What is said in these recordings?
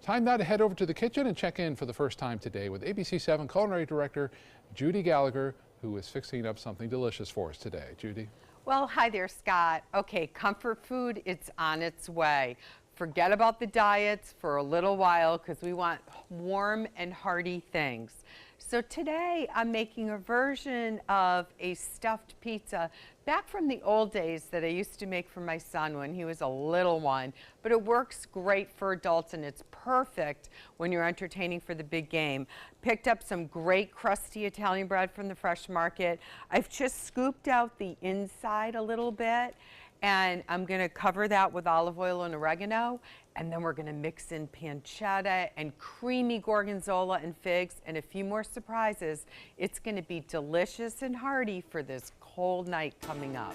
Time now to head over to the kitchen and check in for the first time today with ABC7 Culinary Director Judi Gallagher, who is fixing up something delicious for us today. Judi. Well, hi there, Scott. Okay, comfort food, it's on its way. Forget about the diets for a little while because we want warm and hearty things. So today I'm making a version of a stuffed pizza back from the old days that I used to make for my son when he was a little one. But it works great for adults and it's perfect when you're entertaining for the big game. Picked up some great crusty Italian bread from the fresh market. I've just scooped out the inside a little bit, and I'm going to cover that with olive oil and oregano, and then we're going to mix in pancetta and creamy gorgonzola and figs and a few more surprises. It's going to be delicious and hearty for this cold night coming up.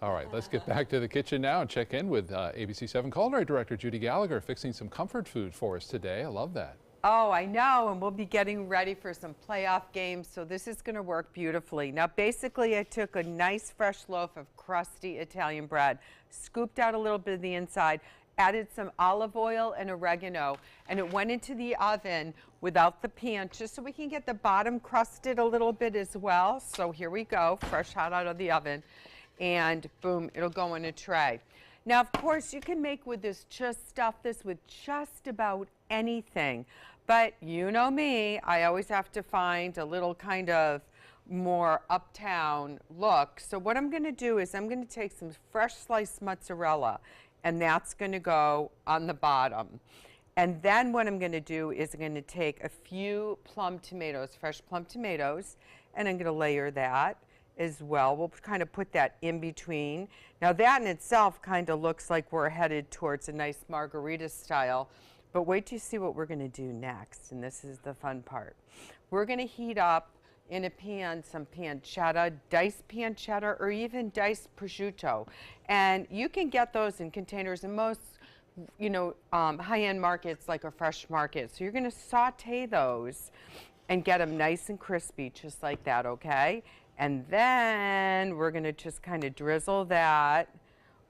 All right, let's get back to the kitchen now and check in with ABC7 Culinary Director Judi Gallagher, fixing some comfort food for us today. I love that. Oh, I know, and we'll be getting ready for some playoff games, so this is going to work beautifully. Now, basically, I took a nice fresh loaf of crusty Italian bread, scooped out a little bit of the inside, added some olive oil and oregano, and it went into the oven without the pan, just so we can get the bottom crusted a little bit as well. So here we go, fresh hot out of the oven, and boom, it'll go in a tray. Now, of course, you can make with this, just stuff this with just about anything. But you know me, I always have to find a little kind of more uptown look. So what I'm going to do is I'm going to take some fresh sliced mozzarella, and that's going to go on the bottom. And then what I'm going to do is I'm going to take a few plum tomatoes, fresh plum tomatoes, and I'm going to layer that as well. We'll kind of put that in between. Now that in itself kind of looks like we're headed towards a nice margarita style, but wait till you see what we're going to do next, and this is the fun part. We're going to heat up in a pan some pancetta, diced pancetta, or even diced prosciutto. And you can get those in containers in most, high-end markets like a fresh market. So you're going to saute those and get them nice and crispy, just like that, okay? And then we're going to just kind of drizzle that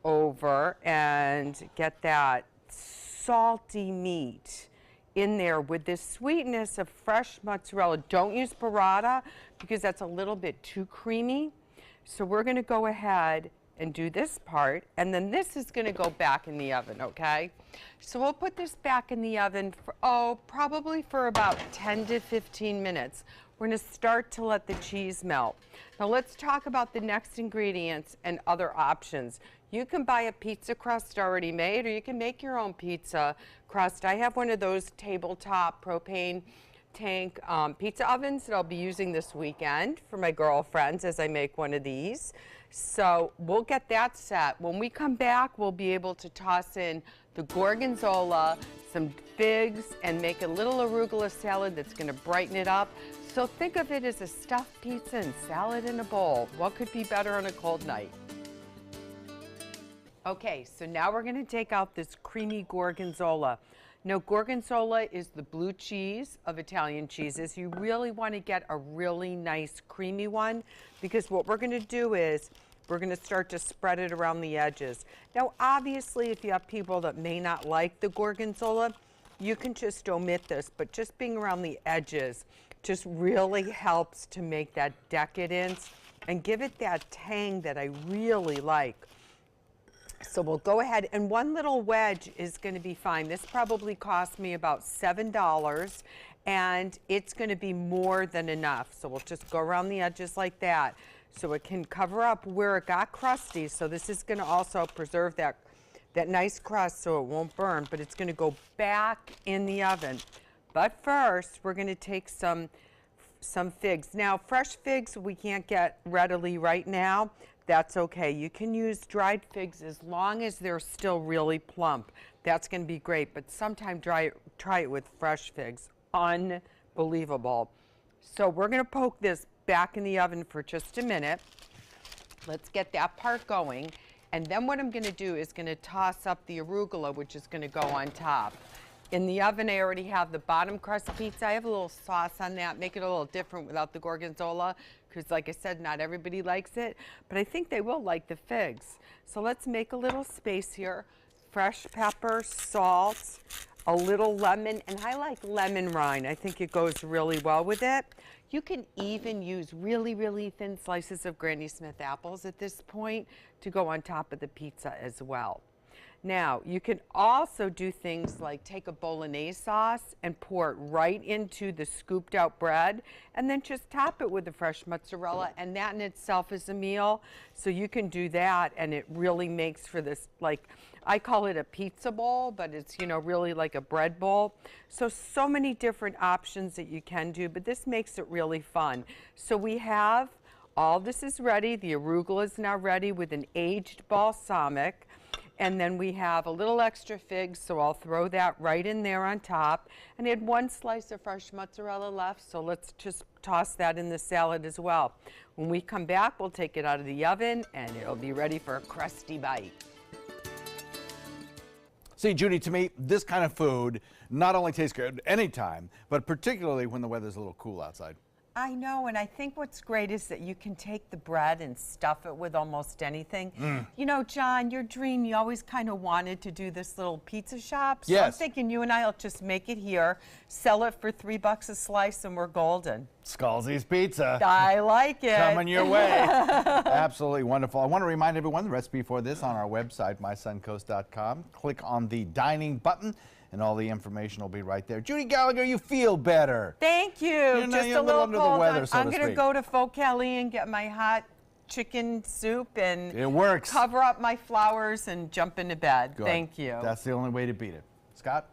over and get that salty meat in there with this sweetness of fresh mozzarella. Don't use burrata because that's a little bit too creamy. So we're going to go ahead and do this part, and then this is going to go back in the oven, okay? So we'll put this back in the oven for, probably for about 10 to 15 minutes. We're going to start to let the cheese melt. Now let's talk about the next ingredients and other options. You can buy a pizza crust already made, or you can make your own pizza crust. I have one of those tabletop propane tank pizza ovens that I'll be using this weekend for my girlfriends as I make one of these. So we'll get that set. When we come back, we'll be able to toss in the gorgonzola, some figs, and make a little arugula salad that's going to brighten it up. So think of it as a stuffed pizza and salad in a bowl. What could be better on a cold night? Okay, so now we're going to take out this creamy gorgonzola. Now, gorgonzola is the blue cheese of Italian cheeses. You really want to get a really nice creamy one, because what we're going to do is we're going to start to spread it around the edges. Now, obviously, if you have people that may not like the gorgonzola, you can just omit this, but just being around the edges just really helps to make that decadence and give it that tang that I really like. So we'll go ahead, and one little wedge is going to be fine. This probably cost me about $7, and it's going to be more than enough. So we'll just go around the edges like that so it can cover up where it got crusty. So this is going to also preserve that nice crust so it won't burn, but it's going to go back in the oven. But first, we're going to take some figs. Now, fresh figs we can't get readily right now. That's okay. You can use dried figs as long as they're still really plump. That's going to be great, but sometime try it with fresh figs. Unbelievable. So we're going to poke this back in the oven for just a minute. Let's get that part going. And then what I'm going to do is going to toss up the arugula, which is going to go on top. In the oven, I already have the bottom crust pizza. I have a little sauce on that, make it a little different without the gorgonzola, because like I said, not everybody likes it, but I think they will like the figs. So let's make a little space here fresh pepper, salt, a little lemon, and I like lemon rind. I think it goes really well with it. You can even use really, really thin slices of Granny Smith apples at this point to go on top of the pizza as well. Now, you can also do things like take a bolognese sauce and pour it right into the scooped out bread and then just top it with the fresh mozzarella, and that in itself is a meal. So you can do that, and it really makes for this, like, I call it a pizza bowl, but it's, you know, really like a bread bowl. So many different options that you can do, but this makes it really fun. So we have, all this is ready. The arugula is now ready with an aged balsamic. And then we have a little extra figs, so I'll throw that right in there on top. And I had one slice of fresh mozzarella left, so let's just toss that in the salad as well. When we come back, we'll take it out of the oven, and it'll be ready for a crusty bite. See, Judy, to me, this kind of food not only tastes good anytime, but particularly when the weather's a little cool outside. I know, and I think what's great is that you can take the bread and stuff it with almost anything. You know, John, your dream, you always kind of wanted to do this little pizza shop. So Yes. I'm thinking you and I will just make it here, sell it for $3 a slice, and we're golden. Scalzi's Pizza. I like it. Coming your way. Absolutely wonderful. I want to remind everyone the recipe for this on our website, mysuncoast.com. Click on the dining button, and all the information will be right there. Judi Gallagher, you feel better. Thank you. You're Just a a little under the cold. weather, so I'm to going to speak. go to Faux Kelly and get my hot chicken soup and It works. cover up my flowers and jump into bed. Good. Thank you. That's the only way to beat it. Scott?